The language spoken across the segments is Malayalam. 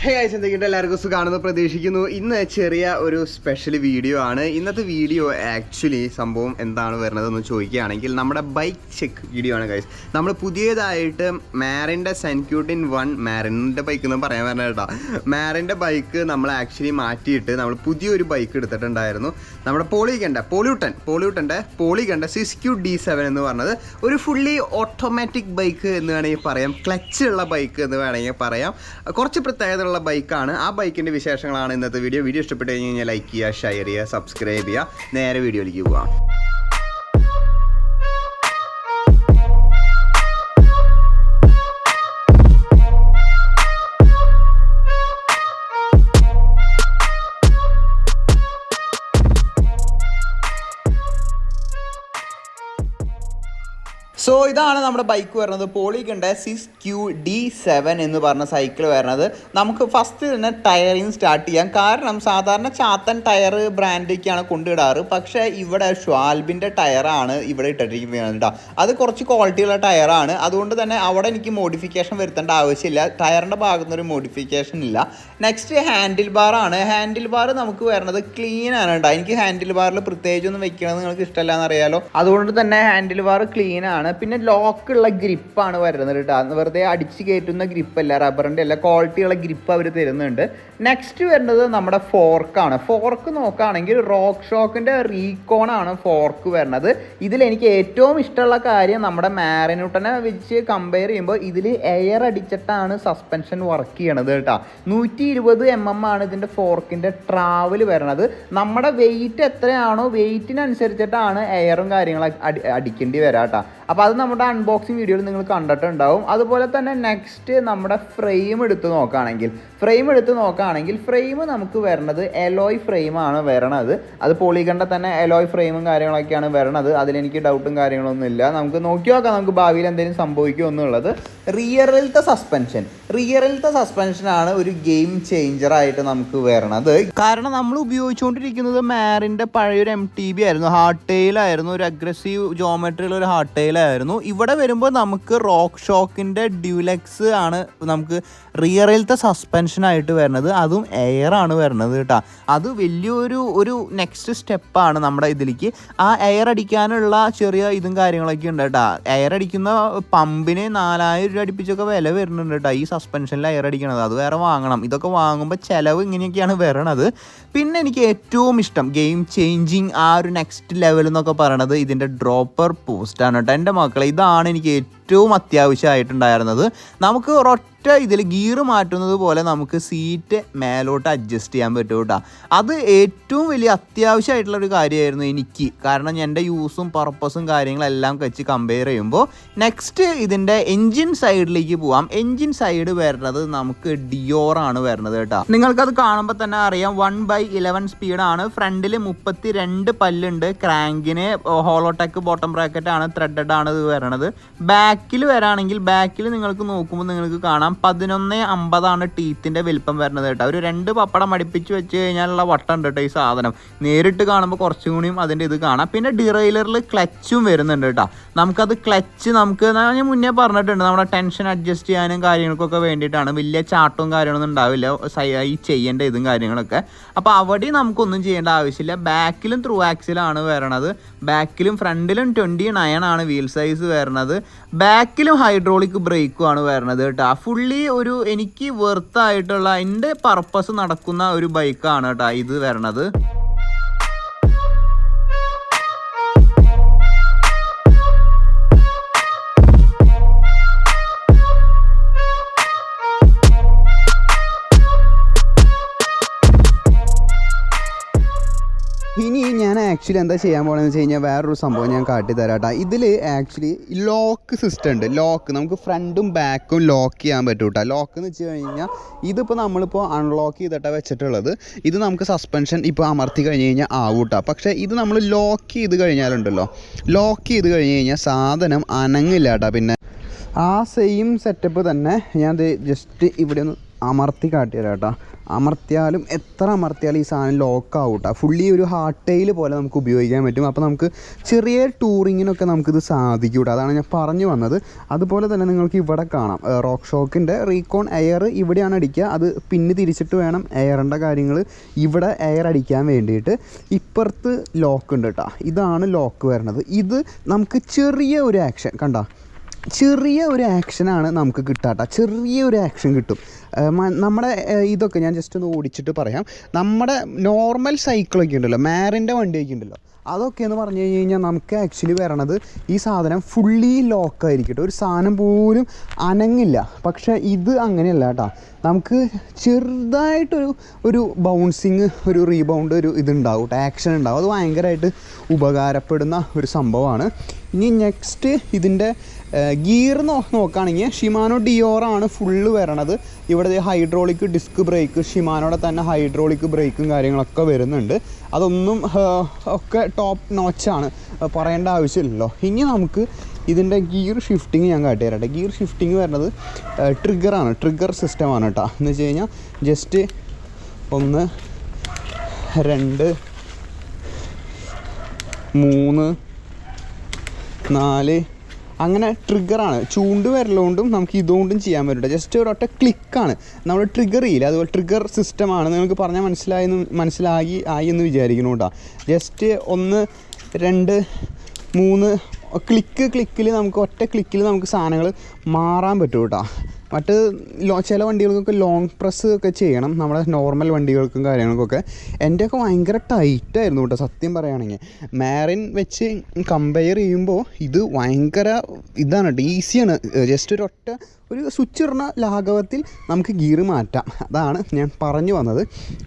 ഹേ ഗൈസ്, എന്തൊക്കെയുണ്ട്? എല്ലാവർക്കും സുഖമാണെന്ന് പ്രതീക്ഷിക്കുന്നു. ഇന്ന് ചെറിയ ഒരു സ്പെഷ്യൽ വീഡിയോ ആണ്. ഇന്നത്തെ വീഡിയോ ആക്ച്വലി സംഭവം എന്താണ് വരുന്നതെന്ന് ചോദിക്കുകയാണെങ്കിൽ നമ്മുടെ ബൈക്ക് ചെക്ക് വീഡിയോ ആണ് ഗൈസ്. നമ്മൾ പുതിയതായിട്ട് മാറിൻ്റെ സെൻക്യൂട്ടിൻ 1 മാറിൻ്റെ ബൈക്ക് എന്ന് പറയാൻ പറഞ്ഞ കേട്ടോ, മാറിൻ്റെ ബൈക്ക് നമ്മൾ ആക്ച്വലി മാറ്റിയിട്ട് നമ്മൾ പുതിയൊരു ബൈക്ക് എടുത്തിട്ടുണ്ടായിരുന്നു. നമ്മുടെ പോളിയൂട്ടൻ്റെ സിസ്ക്യൂ D7 എന്ന് പറഞ്ഞത് ഒരു ഫുള്ളി ഓട്ടോമാറ്റിക് ബൈക്ക് എന്ന് വേണമെങ്കിൽ പറയാം, ക്ലച്ച് ഉള്ള ബൈക്ക് എന്ന് വേണമെങ്കിൽ പറയാം. കുറച്ച് പ്രത്യേകത ബൈക്കാണ്. ആ ബൈക്കിന്റെ വിശേഷങ്ങളാണ് ഇന്നത്തെ വീഡിയോ. ഇഷ്ടപ്പെട്ട് കഴിഞ്ഞാൽ ലൈക്ക് ചെയ്യുക, ഷെയർ ചെയ്യുക, സബ്സ്ക്രൈബ് ചെയ്യുക. നേരെ വീഡിയോയിലേക്ക് പോവാം. സോ ഇതാണ് നമ്മുടെ ബൈക്ക് വരുന്നത്. പോളിക്കൻ്റെ സിസ്ക്യൂ D7 എന്ന് പറഞ്ഞ സൈക്കിൾ വരുന്നത്. നമുക്ക് ഫസ്റ്റ് തന്നെ ടയറിങ് സ്റ്റാർട്ട് ചെയ്യാം. കാരണം സാധാരണ ചാത്തൻ ടയർ ബ്രാൻഡൊക്കെയാണ് കൊണ്ടിടാറ്, പക്ഷേ ഇവിടെ ഷ്വാൽബിൻ്റെ ടയറാണ് ഇവിടെ ഇട്ടിരിക്കുന്നത് കേട്ടോ. അത് കുറച്ച് ക്വാളിറ്റിയുള്ള ടയറാണ്. അതുകൊണ്ട് തന്നെ അവിടെ എനിക്ക് മോഡിഫിക്കേഷൻ വരുത്തേണ്ട ആവശ്യമില്ല. ടയറിൻ്റെ ഭാഗത്തുനിന്ന് ഒരു മോഡിഫിക്കേഷൻ ഇല്ല. നെക്സ്റ്റ് ഹാൻഡിൽ ബാറാണ്. ഹാൻഡിൽ ബാർ നമുക്ക് വരുന്നത് ക്ലീൻ ആണ് കേട്ടോ. എനിക്ക് ഹാൻഡിൽ ബാറിൽ പ്രത്യേകിച്ചൊന്നും വെക്കണമെന്ന് നിങ്ങൾക്ക് ഇഷ്ടമല്ല എന്നറിയാലോ, അതുകൊണ്ട് തന്നെ ഹാൻഡിൽ ബാർ ക്ലീൻ ആണ്. പിന്നെ ലോക്കുള്ള ഗ്രിപ്പാണ് വരുന്നത് കേട്ടോ. വെറുതെ അടിച്ച് കയറ്റുന്ന ഗ്രിപ്പല്ല, റബ്ബറിൻ്റെ അല്ല, ക്വാളിറ്റിയുള്ള ഗ്രിപ്പ് അവർ തരുന്നുണ്ട്. നെക്സ്റ്റ് വരുന്നത് നമ്മുടെ ഫോർക്കാണ്. ഫോർക്ക് നോക്കുകയാണെങ്കിൽ റോക്ക് ഷോക്കിൻ്റെ റീകോൺ ആണ് ഫോർക്ക് വരുന്നത്. ഇതിലെനിക്ക് ഏറ്റവും ഇഷ്ടമുള്ള കാര്യം നമ്മുടെ മാറിനൂട്ടനെ വെച്ച് കമ്പയർ ചെയ്യുമ്പോൾ ഇതിൽ എയർ അടിച്ചിട്ടാണ് സസ്പെൻഷൻ വർക്ക് ചെയ്യണത് കേട്ടോ. 120 mm ആണ് ഇതിൻ്റെ ഫോർക്കിൻ്റെ ട്രാവൽ വരുന്നത്. നമ്മുടെ വെയിറ്റ് എത്രയാണോ വെയിറ്റിനനുസരിച്ചിട്ടാണ് എയറും കാര്യങ്ങളും അടിക്കേണ്ടി വരാം കേട്ടോ. അപ്പോൾ അത് നമ്മുടെ അൺബോക്സിങ് വീഡിയോയിൽ നിങ്ങൾ കണ്ടിട്ടുണ്ടാവും. അതുപോലെ തന്നെ നെക്സ്റ്റ് നമ്മുടെ ഫ്രെയിം എടുത്ത് നോക്കുകയാണെങ്കിൽ ഫ്രെയിം നമുക്ക് വരുന്നത് എലോയ് ഫ്രെയിമാണ് വരണത്. അത് പോളിക്കണ്ട തന്നെ എലോയ് ഫ്രെയിമും കാര്യങ്ങളൊക്കെയാണ് വരണത്. അതിലെനിക്ക് ഡൗട്ടും കാര്യങ്ങളൊന്നും ഇല്ല. നമുക്ക് നോക്കി നോക്കാം നമുക്ക് ഭാവിയിൽ എന്തെങ്കിലും സംഭവിക്കുമോ എന്നുള്ളത്. റിയറിലത്തെ സസ്പെൻഷനാണ് ഒരു ഗെയിം ചേഞ്ചറായിട്ട് നമുക്ക് വരണത്. കാരണം നമ്മൾ ഉപയോഗിച്ചുകൊണ്ടിരിക്കുന്നത് മാറിൻ്റെ പഴയൊരു MTB ആയിരുന്നു, ഹാർഡ് ടെയിലായിരുന്നു, ഒരു അഗ്രസീവ് ജോമെട്രിയുള്ള ഒരു ഹാർഡ് ടെയിലായിരുന്നു. ഇവിടെ വരുമ്പോൾ നമുക്ക് റോക്ക് ഷോക്കിൻ്റെ ഡ്യൂലക്സ് ആണ് നമുക്ക് റിയറിലത്തെ സസ്പെൻഷനായിട്ട് വരുന്നത്. അതും എയറാണ് വരുന്നത് കേട്ടോ. അത് വലിയൊരു നെക്സ്റ്റ് സ്റ്റെപ്പാണ് നമ്മുടെ ഇതിലേക്ക്. ആ എയർ അടിക്കാനുള്ള ചെറിയ ഇതും കാര്യങ്ങളൊക്കെ ഉണ്ട് കേട്ടോ. എയർ അടിക്കുന്ന പമ്പിന് 4000 രൂപ അടുപ്പിച്ചൊക്കെ വില വരുന്നുണ്ട് കേട്ടോ ഈ സസ്പെൻഷനിൽ എയർ അടിക്കണത്. അത് വേറെ വാങ്ങണം. ഇതൊക്കെ വാങ്ങുമ്പോൾ ചിലവ് ഇങ്ങനെയൊക്കെയാണ് വരണത്. പിന്നെ എനിക്ക് ഏറ്റവും ഇഷ്ടം ഗെയിം ചേഞ്ചിങ് ആ ഒരു നെക്സ്റ്റ് ലെവൽ എന്നൊക്കെ പറയണത് ഇതിൻ്റെ ഡ്രോപ്പർ പോസ്റ്റാണ് കേട്ടോ. എൻ്റെ മക്കളെ, ഇതാണ് എനിക്ക് ഏറ്റവും അത്യാവശ്യമായിട്ടുണ്ടായിരുന്നത്. നമുക്ക് ഒരൊറ്റ ഇതിൽ ഗിയർ മാറ്റുന്നത് പോലെ നമുക്ക് സീറ്റ് മേലോട്ട് അഡ്ജസ്റ്റ് ചെയ്യാൻ പറ്റും കേട്ടോ. അത് ഏറ്റവും വലിയ അത്യാവശ്യമായിട്ടുള്ളൊരു കാര്യമായിരുന്നു എനിക്ക്. കാരണം എൻ്റെ യൂസും പർപ്പസും കാര്യങ്ങളെല്ലാം വെച്ച് കമ്പയർ ചെയ്യുമ്പോൾ. നെക്സ്റ്റ് ഇതിൻ്റെ എൻജിൻ സൈഡിലേക്ക് പോവാം. എൻജിൻ സൈഡ് വരുന്നത് നമുക്ക് ഡിയോറാണ് വരുന്നത് കേട്ടോ. നിങ്ങൾക്കത് കാണുമ്പോൾ തന്നെ അറിയാം, 1/11 സ്പീഡാണ്. ഫ്രണ്ടിൽ 32 പല്ലുണ്ട്. ക്രാങ്കിന് ഹോളോടെക് ബോട്ടം ബ്രാക്കറ്റ് ആണ്, ത്രെഡഡ് ആണ് ഇത് വരണത്. ബാക്കിൽ വരാണെങ്കിൽ ബാക്കിൽ നിങ്ങൾക്ക് നോക്കുമ്പോൾ നിങ്ങൾക്ക് കാണാം 11.50 ടീത്തിൻ്റെ വലിപ്പം വരുന്നത് കേട്ടോ. ഒരു 2 പപ്പടം അടുപ്പിച്ച് വെച്ച് കഴിഞ്ഞാലുള്ള വട്ടം ഉണ്ട് കേട്ടോ ഈ സാധനം. നേരിട്ട് കാണുമ്പോൾ കുറച്ചും കൂടിയും അതിൻ്റെ ഇത് കാണാം. പിന്നെ ഡിറൈലറിൽ ക്ലച്ചും വരുന്നുണ്ട് കേട്ടോ. നമുക്കത് ക്ലച്ച് ഞാൻ മുന്നേ പറഞ്ഞിട്ടുണ്ട്, നമ്മുടെ ടെൻഷൻ അഡ്ജസ്റ്റ് ചെയ്യാനും കാര്യങ്ങൾക്കൊക്കെ വേണ്ടിയിട്ടാണ്. വലിയ ചാട്ടവും കാര്യങ്ങളൊന്നും ഉണ്ടാവില്ല ഈ ചെയ്യേണ്ട ഇതും കാര്യങ്ങളൊക്കെ. അപ്പോൾ അവിടെ നമുക്കൊന്നും ചെയ്യേണ്ട ആവശ്യമില്ല. ബാക്കിലും ത്രൂ ആക്സിലാണ് വരണത്. ബാക്കിലും ഫ്രണ്ടിലും 29 ആണ് വീൽ സൈസ് വരുന്നത്. ബാക്കിലും ഹൈഡ്രോളിക് ബ്രേക്കും ആണ് വരുന്നത് കേട്ടോ. ഫുള്ളി ഒരു എനിക്ക് വെർത്തായിട്ടുള്ള എൻ്റെ പർപ്പസ് നടക്കുന്ന ഒരു ബൈക്കാണ് കേട്ടോ ഇത് വരണത്. ഇനി ഞാൻ ആക്ച്വലി എന്താ ചെയ്യാൻ പോകണമെന്ന് വെച്ച് കഴിഞ്ഞാൽ വേറൊരു സംഭവം ഞാൻ കാട്ടിത്തരാം കേട്ടോ. ഇതിൽ ആക്ച്വലി ലോക്ക് സിസ്റ്റം ഉണ്ട്. ലോക്ക് നമുക്ക് ഫ്രണ്ടും ബാക്കും ലോക്ക് ചെയ്യാൻ പറ്റും കേട്ടോ. ലോക്ക് എന്ന് വെച്ച് കഴിഞ്ഞാൽ ഇതിപ്പോൾ നമ്മളിപ്പോൾ അൺലോക്ക് ചെയ്തിട്ടാണ് വെച്ചിട്ടുള്ളത്. ഇത് നമുക്ക് സസ്പെൻഷൻ ഇപ്പോൾ അമർത്തി കഴിഞ്ഞ് കഴിഞ്ഞാൽ ആവും കേട്ടോ. പക്ഷേ ഇത് നമ്മൾ ലോക്ക് ചെയ്ത് കഴിഞ്ഞാലുണ്ടല്ലോ, ലോക്ക് ചെയ്ത് കഴിഞ്ഞ് കഴിഞ്ഞാൽ സാധനം അനങ്ങില്ല കേട്ടോ. പിന്നെ ആ സെയിം സെറ്റപ്പ് തന്നെ ഞാൻ ജസ്റ്റ് ഇവിടെ ഒന്ന് അമർത്തി കാട്ടിത്തരാം കേട്ടോ. അമർത്തിയാലും എത്ര അമർത്തിയാലും ഈ സാധനം ലോക്കാവും കേട്ടോ. ഫുള്ളി ഒരു ഹാർട്ട് ടെയിൽ പോലെ നമുക്ക് ഉപയോഗിക്കാൻ പറ്റും. അപ്പോൾ നമുക്ക് ചെറിയ ടൂറിങ്ങിനൊക്കെ നമുക്കിത് സാധിക്കും കേട്ടോ. അതാണ് ഞാൻ പറഞ്ഞു വന്നത്. അതുപോലെ തന്നെ നിങ്ങൾക്ക് ഇവിടെ കാണാം റോക്ക് ഷോക്കിൻ്റെ റീകോൺ എയർ ഇവിടെയാണ് അടിക്കുക. അത് പിന്നെ തിരിച്ചിട്ട് വേണം എയറിൻ്റെ കാര്യങ്ങൾ ഇവിടെ എയർ അടിക്കാൻ വേണ്ടിയിട്ട്. ഇപ്പുറത്ത് ലോക്ക് ഉണ്ട് കേട്ടോ. ഇതാണ് ലോക്ക് വരുന്നത്. ഇത് നമുക്ക് ചെറിയ ഒരു ആക്ഷൻ കണ്ടോ, ചെറിയ ഒരു ആക്ഷനാണ് നമുക്ക് കിട്ടാട്ടോ. ചെറിയൊരു ആക്ഷൻ കിട്ടും. നമ്മുടെ ഇതൊക്കെ ഞാൻ ജസ്റ്റ് ഒന്ന് ഓടിച്ചിട്ട് പറയാം. നമ്മുടെ നോർമൽ സൈക്കിളൊക്കെ ഉണ്ടല്ലോ, മാറിൻ്റെ വണ്ടിയൊക്കെ ഉണ്ടല്ലോ, അതൊക്കെ എന്ന് പറഞ്ഞു കഴിഞ്ഞാൽ നമുക്ക് ആക്ച്വലി വരണത് ഈ സാധനം ഫുള്ളി ലോക്കായിരിക്കട്ടെ, ഒരു സാധനം പോലും അനങ്ങില്ല. പക്ഷേ ഇത് അങ്ങനെയല്ല കേട്ടോ. നമുക്ക് ചെറുതായിട്ടൊരു ബൗൺസിങ്, ഒരു റീബൗണ്ട്, ഒരു ഇതുണ്ടാവും, ആക്ഷൻ ഉണ്ടാവും. അത് ഭയങ്കരമായിട്ട് ഉപകാരപ്പെടുന്ന ഒരു സംഭവമാണ്. ഇനി നെക്സ്റ്റ് ഇതിൻ്റെ ഗിയർ നോക്കുകയാണെങ്കിൽ ഷിമാനോ ഡിയോറാണ് ഫുള്ള് വരണത്. ഇവിടെ ഹൈഡ്രോളിക് ഡിസ്ക് ബ്രേക്ക്, ഷിമാനോടെ തന്നെ ഹൈഡ്രോളിക് ബ്രേക്കും കാര്യങ്ങളൊക്കെ വരുന്നുണ്ട്. അതൊന്നും ഒക്കെ ടോപ്പ് നോച്ചാണ്, പറയേണ്ട ആവശ്യമില്ലല്ലോ. ഇനി നമുക്ക് ഇതിൻ്റെ ഗിയർ ഷിഫ്റ്റിങ് ഞാൻ കാട്ടി തരട്ടെ. ഗിയർ ഷിഫ്റ്റിങ് വരുന്നത് ട്രിഗറാണ്, ട്രിഗർ സിസ്റ്റമാണ് കേട്ടോ. എന്ന് വെച്ച് കഴിഞ്ഞാൽ ജസ്റ്റ് 1 2 3 4 അങ്ങനെ ട്രിഗറാണ്. ചൂണ്ട് വരലുകൊണ്ടും നമുക്ക് ഇതുകൊണ്ടും ചെയ്യാൻ പറ്റും. ജസ്റ്റ് ഒരൊറ്റ ക്ലിക്കാണ്, നമ്മൾ ട്രിഗർ ചെയ്യില്ല, അതുപോലെ ട്രിഗർ സിസ്റ്റമാണ്. നിങ്ങൾക്ക് പറഞ്ഞാൽ മനസ്സിലായി എന്ന് വിചാരിക്കുന്നു കേട്ടോ. ജസ്റ്റ് 1 2 3 ക്ലിക്കിൽ നമുക്ക് ഒറ്റ ക്ലിക്കിൽ നമുക്ക് സാധനങ്ങൾ മാറാൻ പറ്റും കേട്ടോ. മറ്റ് ചില വണ്ടികൾക്കൊക്കെ ലോങ് പ്രസ് ഒക്കെ ചെയ്യണം, നമ്മുടെ നോർമൽ വണ്ടികൾക്കും കാര്യങ്ങൾക്കൊക്കെ. എൻ്റെയൊക്കെ ഭയങ്കര ടൈറ്റായിരുന്നു കേട്ടോ സത്യം പറയുകയാണെങ്കിൽ. മാറിൻ വെച്ച് കമ്പയർ ചെയ്യുമ്പോൾ ഇത് ഭയങ്കര ഇതാണ് കേട്ടോ, ഈസിയാണ്. ജസ്റ്റ് ഒരു സ്വിച്ച് ഇടുന്ന ലാഘവത്തിൽ നമുക്ക് ഗിയർ മാറ്റാം. അതാണ് ഞാൻ പറഞ്ഞു വന്നത്.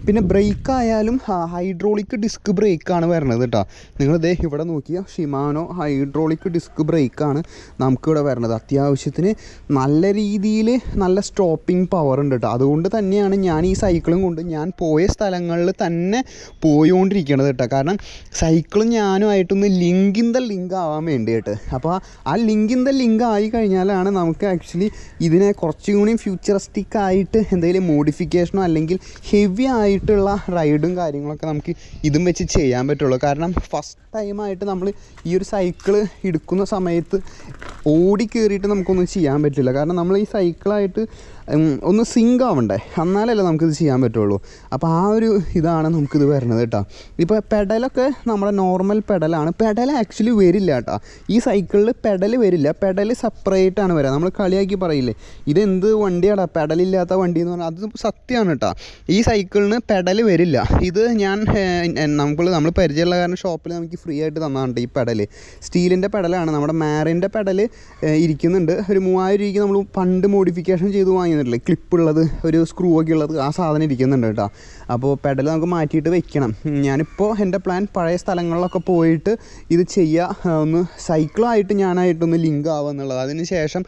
പിന്നെ ബ്രേക്ക് ആയാലും ഹൈഡ്രോളിക് ഡിസ്ക് ബ്രേക്കാണ് വരുന്നത് കേട്ടോ. നിങ്ങളിതേ ഇവിടെ നോക്കിയാൽ ഷിമാനോ ഹൈഡ്രോളിക് ഡിസ്ക് ബ്രേക്കാണ് നമുക്കിവിടെ വരുന്നത്. അത്യാവശ്യത്തിന് നല്ല രീതിയിൽ നല്ല സ്റ്റോപ്പിംഗ് പവർ ഉണ്ട് കേട്ടോ. അതുകൊണ്ട് തന്നെയാണ് ഞാൻ ഈ സൈക്കിളും കൊണ്ട് ഞാൻ പോയ സ്ഥലങ്ങളിൽ തന്നെ പോയിക്കൊണ്ടിരിക്കണത് കേട്ടോ. കാരണം സൈക്കിളും ഞാനുമായിട്ടൊന്ന് ലിങ്ക് ആവാൻ വേണ്ടിയിട്ട്. അപ്പോൾ ആ ലിങ്ക് ആയി കഴിഞ്ഞാലാണ് നമുക്ക് ആക്ച്വലി ഇതിനെ കുറച്ചും കൂടി ഫ്യൂച്ചറിസ്റ്റിക് ആയിട്ട് എന്തെങ്കിലും മോഡിഫിക്കേഷനോ അല്ലെങ്കിൽ ഹെവി ആയിട്ടുള്ള റൈഡും കാര്യങ്ങളൊക്കെ നമുക്ക് ഇതും വെച്ച് ചെയ്യാൻ പറ്റുള്ളൂ. കാരണം ഫസ്റ്റ് ടൈമായിട്ട് നമ്മൾ ഈ ഒരു സൈക്കിള് എടുക്കുന്ന സമയത്ത് ഓടി കയറിയിട്ട് നമുക്കൊന്നും ചെയ്യാൻ പറ്റില്ല. കാരണം നമ്മൾ ഈ സൈക്കിളായിട്ട് ഒന്ന് സിങ്ക് ആവണ്ടേ, എന്നാലല്ലേ നമുക്കിത് ചെയ്യാൻ പറ്റുള്ളൂ. അപ്പോൾ ആ ഒരു ഇതാണ് നമുക്കിത് വരുന്നത് കേട്ടോ. ഇപ്പോൾ പെഡലൊക്കെ നമ്മുടെ നോർമൽ പെഡലാണ്. പെഡൽ ആക്ച്വലി വരില്ല കേട്ടോ ഈ സൈക്കിളിൽ. പെഡൽ വരില്ല, പെഡൽ സെപ്പറേറ്റ് ആണ് വരിക. നമ്മൾ കളിയാക്കി പറയില്ലേ ഇതെന്ത് വണ്ടിയാടാ പെഡലില്ലാത്ത വണ്ടി എന്ന് പറഞ്ഞാൽ, അത് സത്യമാണ് കേട്ടോ. ഈ സൈക്കിളിന് പെഡൽ വരില്ല. ഇത് ഞാൻ നമ്മൾ പരിചയമുള്ള കാരണം ഷോപ്പിൽ നമുക്ക് ഫ്രീ ആയിട്ട് തന്നാണ് ഈ പെഡൽ. സ്റ്റീലിൻ്റെ പെഡലാണ്. നമ്മുടെ മാറിൻ്റെ പെഡൽ ഇരിക്കുന്നുണ്ട്. ഒരു 3000 രൂപയ്ക്ക് നമ്മൾ പണ്ട് മോഡിഫിക്കേഷൻ ചെയ്ത് വാങ്ങിയിരുന്നില്ലേ, ക്ലിപ്പുള്ളത്, ഒരു സ്ക്രൂ ഒക്കെ ഉള്ളത്, ആ സാധനം ഇരിക്കുന്നുണ്ട് കേട്ടോ. അപ്പോൾ പെഡൽ നമുക്ക് മാറ്റിയിട്ട് വെക്കണം. ഞാനിപ്പോൾ എൻ്റെ പ്ലാൻ പഴയ സ്ഥലങ്ങളിലൊക്കെ പോയിട്ട് ഇത് ചെയ്യുക, ഒന്ന് സൈക്കിളായിട്ട് ഞാനായിട്ടൊന്ന് ലിങ്ക് ആവുക എന്നുള്ളത്. അതിന് ശേഷം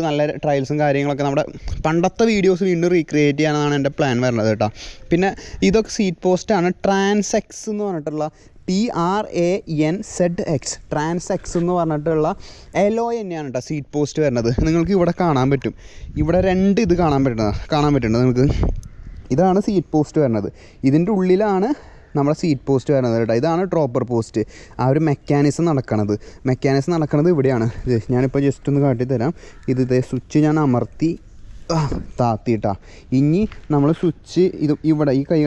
നല്ല ട്രയൽസും കാര്യങ്ങളൊക്കെ നമ്മുടെ പണ്ടത്തെ വീഡിയോസ് വീണ്ടും റീക്രിയേറ്റ് ചെയ്യാനാണ് എൻ്റെ പ്ലാൻ വരുന്നത് കേട്ടോ. പിന്നെ ഇതൊക്കെ സീറ്റ് പോസ്റ്റാണ്. ട്രാൻസെക്സ് എന്ന് പറഞ്ഞിട്ടുള്ള TRANZX ട്രാൻസെക്സ് എന്ന് പറഞ്ഞിട്ടുള്ള എലോയ് തന്നെയാണ് കേട്ടോ സീറ്റ് പോസ്റ്റ് വരുന്നത്. നിങ്ങൾക്ക് ഇവിടെ കാണാൻ പറ്റും. ഇവിടെ 2 ഇത് കാണാൻ പറ്റുന്നുണ്ട് നിങ്ങൾക്ക്. ഇതാണ് സീറ്റ് പോസ്റ്റ് വരുന്നത്. ഇതിൻ്റെ ഉള്ളിലാണ് നമ്മുടെ സീറ്റ് പോസ്റ്റ് വരുന്നത് കേട്ടോ. ഇതാണ് ഡ്രോപ്പർ പോസ്റ്റ്. ആ ഒരു മെക്കാനിസം നടക്കുന്നത് ഇവിടെയാണ്. ഞാനിപ്പോൾ ജസ്റ്റ് ഒന്ന് കാട്ടിത്തരാം. ഇതേ സ്വിച്ച് ഞാൻ അമർത്തി താത്തിയിട്ടാ. ഇനി നമ്മൾ സ്വിച്ച് ഇവിടെ ഈ കൈ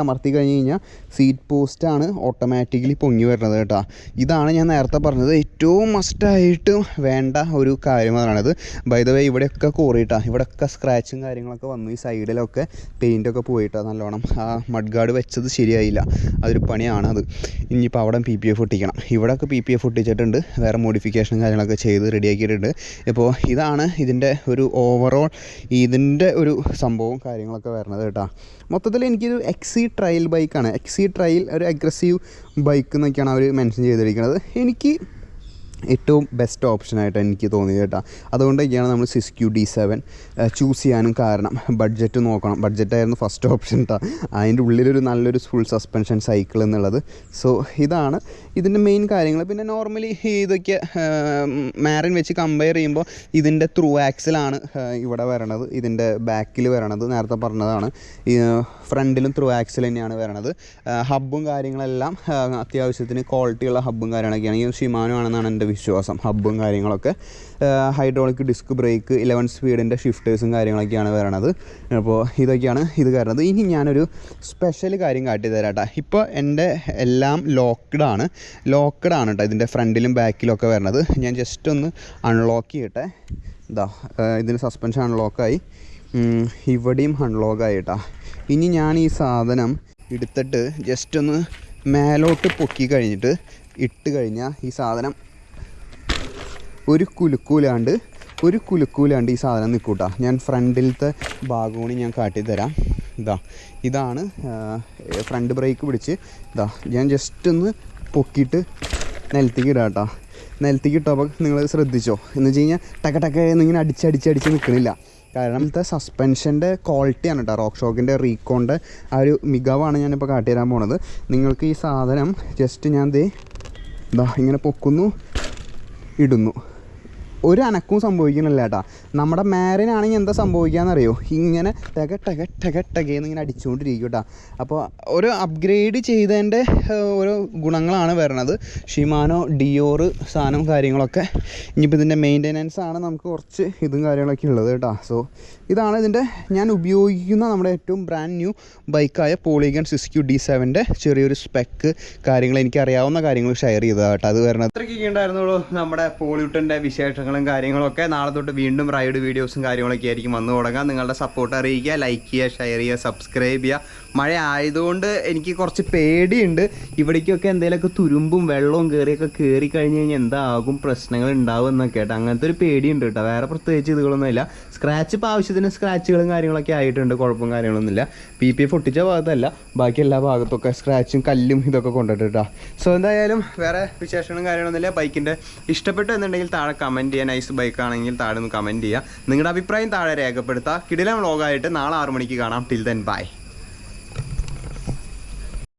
അമർത്തി കഴിഞ്ഞ് കഴിഞ്ഞാൽ സീറ്റ് പോസ്റ്റാണ് ഓട്ടോമാറ്റിക്കലി പൊങ്ങി വരുന്നത് കേട്ടോ. ഇതാണ് ഞാൻ നേരത്തെ പറഞ്ഞത് ഏറ്റവും മസ്റ്റായിട്ട് വേണ്ട ഒരു കാര്യം അതാണത്. ബൈ ദ വേ ഇവിടെയൊക്കെ കോറിയിട്ടാ, ഇവിടെയൊക്കെ സ്ക്രാച്ചും കാര്യങ്ങളൊക്കെ വന്നു. ഈ സൈഡിലൊക്കെ പെയിൻറ്റൊക്കെ പോയിട്ടാ നല്ലോണം. ആ മഡ് ഗാർഡ് വെച്ചത് ശരിയായില്ല, അതൊരു പണിയാണ് അത്. ഇനിയിപ്പോൾ അവിടെ PPF ഒട്ടിക്കണം. ഇവിടെയൊക്കെ PPF ഒട്ടിച്ചിട്ടുണ്ട്, വേറെ മോഡിഫിക്കേഷനും കാര്യങ്ങളൊക്കെ ചെയ്ത് റെഡിയാക്കിയിട്ടുണ്ട്. ഇപ്പോൾ ഇതാണ് ഇതിൻ്റെ ഒരു ഓവറോൾ ഇതിൻ്റെ ഒരു സംഭവവും കാര്യങ്ങളൊക്കെ വരുന്നത് കേട്ടോ. മൊത്തത്തിൽ എനിക്കൊരു XC ട്രയൽ ബൈക്കാണ്. XC ട്രയൽ ഒരു അഗ്രസീവ് ബൈക്ക് എന്നൊക്കെയാണ് അവർ മെൻഷൻ ചെയ്തിരിക്കുന്നത്. എനിക്ക് ഏറ്റവും ബെസ്റ്റ് ഓപ്ഷനായിട്ട് എനിക്ക് തോന്നിയത് കേട്ടോ. അതുകൊണ്ടൊക്കെയാണ് നമ്മൾ സിസ്ക്യൂ D7 ചൂസ് ചെയ്യാനും കാരണം. ബഡ്ജറ്റ് നോക്കണം, ബഡ്ജറ്റായിരുന്നു ഫസ്റ്റ് ഓപ്ഷൻ കേട്ടോ. അതിൻ്റെ ഉള്ളിലൊരു നല്ലൊരു ഫുൾ സസ്പെൻഷൻ സൈക്കിൾ എന്നുള്ളത്. സോ ഇതാണ് ഇതിൻ്റെ മെയിൻ കാര്യങ്ങൾ. പിന്നെ നോർമലി ഇതൊക്കെ മാരിൻ വെച്ച് കമ്പയർ ചെയ്യുമ്പോൾ ഇതിൻ്റെ ത്രൂ ആക്സിലാണ് ഇവിടെ വരണത്, ഇതിൻ്റെ ബാക്കിൽ വരണത്. നേരത്തെ പറഞ്ഞതാണ്, ഫ്രണ്ടിലും ത്രൂ ആക്സിൽ തന്നെയാണ് വരണത്. ഹബ്ബും കാര്യങ്ങളെല്ലാം അത്യാവശ്യത്തിന് ക്വാളിറ്റിയുള്ള ഹബ്ബും കാര്യങ്ങളൊക്കെയാണ്. ഈ ഷിമാനോ ആണെന്നാണ് എൻ്റെ വിശ്വാസം. ഹബ്ബും കാര്യങ്ങളൊക്കെ ഹൈഡ്രോളിക് ഡിസ്ക് ബ്രേക്ക്, 11 സ്പീഡിൻ്റെ ഷിഫ്റ്റേഴ്സും കാര്യങ്ങളൊക്കെയാണ് വരണത്. അപ്പോൾ ഇതൊക്കെയാണ് ഇത് കാരണം. ഇനി ഞാനൊരു സ്പെഷ്യൽ കാര്യം കാട്ടിത്തരാം കേട്ടോ. ഇപ്പോൾ എൻ്റെ എല്ലാം ലോക്ക്ഡാണ് കേട്ടോ, ഇതിൻ്റെ ഫ്രണ്ടിലും ബാക്കിലൊക്കെ വരണത്. ഞാൻ ജസ്റ്റ് ഒന്ന് അൺലോക്ക് ചെയ്യട്ടെ. ഇതാ ഇതിന് സസ്പെൻഷൻ അൺലോക്കായി, ഇവിടെയും അൺലോക്കായി കേട്ടോ. ഇനി ഞാൻ ഈ സാധനം എടുത്തിട്ട് ജസ്റ്റ് ഒന്ന് മേലോട്ട് പൊക്കി കഴിഞ്ഞിട്ട് ഇട്ട് കഴിഞ്ഞാൽ ഈ സാധനം ഒരു കുലുക്കൂലാണ്ട് ഈ സാധനം നിൽക്കൂട്ടാ. ഞാൻ ഫ്രണ്ടിലത്തെ ഭാഗമാണ് ഞാൻ കാട്ടിത്തരാം. ഇതാണ് ഫ്രണ്ട് ബ്രേക്ക് പിടിച്ച് ഞാൻ ജസ്റ്റ് ഒന്ന് പൊക്കിയിട്ട് നിലത്തേക്ക് ഇടാം കേട്ടോ. നിലത്തേക്ക് ഇട്ടപ്പോൾ നിങ്ങൾ ശ്രദ്ധിച്ചോ എന്ന് വെച്ച് കഴിഞ്ഞാൽ ടക്ക എന്നിങ്ങനെ അടിച്ച് നിൽക്കണില്ല. കാരണം ഇന്നത്തെ സസ്പെൻഷൻ്റെ ക്വാളിറ്റിയാണ് കേട്ടോ. റോക്ക് ഷോക്കിൻ്റെ റീക്കോണിൻ്റെ ആ ഒരു മികവാണ് ഞാനിപ്പോൾ കാട്ടിത്തരാൻ പോണത്. നിങ്ങൾക്ക് ഈ സാധനം ജസ്റ്റ് ഞാൻ ഇങ്ങനെ പൊക്കുന്നു, ഇടുന്നു, ഒരു അനക്കവും സംഭവിക്കണില്ല കേട്ടോ. നമ്മുടെ മാരിനാണെങ്കിൽ എന്താ സംഭവിക്കാമെന്നറിയോ, ഇങ്ങനെ ടകയെന്ന് ഇങ്ങനെ അടിച്ചുകൊണ്ടിരിക്കും കേട്ടോ. അപ്പോൾ ഒരു അപ്ഗ്രേഡ് ചെയ്തതിൻ്റെ ഓരോ ഗുണങ്ങളാണ് വരണത്. ഷിമാനോ ഡിയോർ സാധനം കാര്യങ്ങളൊക്കെ. ഇനിയിപ്പോൾ ഇതിൻ്റെ മെയിൻ്റെനൻസ് ആണ് നമുക്ക് കുറച്ച് ഇതും കാര്യങ്ങളൊക്കെ ഉള്ളത് കേട്ടോ. സോ ഇതാണ് ഇതിൻ്റെ ഞാൻ ഉപയോഗിക്കുന്ന നമ്മുടെ ഏറ്റവും ബ്രാൻഡ് ന്യൂ ബൈക്കായ പോളിഗൺ സിസ്ക്യൂ D7ൻ്റെ ചെറിയൊരു സ്പെക്ക് കാര്യങ്ങൾ, എനിക്കറിയാവുന്ന കാര്യങ്ങൾ ഷെയർ ചെയ്തതാണ് കേട്ടോ. അത് വരണം. അത്രയ്ക്കൊക്കെ ഉണ്ടായിരുന്നുള്ളൂ നമ്മുടെ പോളിവുഡിൻ്റെ വിശേഷങ്ങളും കാര്യങ്ങളൊക്കെ. നാളെ തൊട്ട് വീണ്ടും റൈഡ് വീഡിയോസും കാര്യങ്ങളൊക്കെ ആയിരിക്കും വന്നു തുടങ്ങാം. നിങ്ങളുടെ സപ്പോർട്ട് അറിയിക്കുക, ലൈക്ക് ചെയ്യുക, ഷെയർ ചെയ്യുക, സബ്സ്ക്രൈബ് ചെയ്യുക. മഴ ആയതുകൊണ്ട് എനിക്ക് കുറച്ച് പേടിയുണ്ട്. ഇവിടേക്കൊക്കെ എന്തെങ്കിലുമൊക്കെ തുരുമ്പും വെള്ളവും കയറി കഴിഞ്ഞ് കഴിഞ്ഞാൽ എന്താകും, പ്രശ്നങ്ങൾ ഉണ്ടാവും എന്നൊക്കെ കേട്ടോ. അങ്ങനത്തെ ഒരു പേടിയുണ്ട് കേട്ടോ. വേറെ പ്രത്യേകിച്ച് ഇതുകളൊന്നുമില്ല. സ്ക്രാച്ച് ഇപ്പോൾ ആവശ്യത്തിന് സ്ക്രാച്ചുകളും കാര്യങ്ങളൊക്കെ ആയിട്ടുണ്ട്, കുഴപ്പവും കാര്യങ്ങളൊന്നുമില്ല. PP പൊട്ടിച്ച ഭാഗത്തല്ല, ബാക്കി എല്ലാ ഭാഗത്തൊക്കെ സ്ക്രാച്ചും കല്ലും ഇതൊക്കെ കൊണ്ടിട്ട് കേട്ടോ. സോ എന്തായാലും വേറെ വിശേഷങ്ങളും കാര്യങ്ങളൊന്നുമില്ല. ബൈക്കിൻ്റെ ഇഷ്ടപ്പെട്ടു എന്നുണ്ടെങ്കിൽ താഴെ കമൻറ്റ് ചെയ്യുക. നൈസ് ബൈക്കാണെങ്കിൽ താഴെ ഒന്ന് കമൻറ്റ് ചെയ്യുക. നിങ്ങളുടെ അഭിപ്രായം താഴെ രേഖപ്പെടുത്തുക. കിടിലം വ്ളോഗായിട്ട് നാളെ 6 മണിക്ക് കാണാം. Till then bye.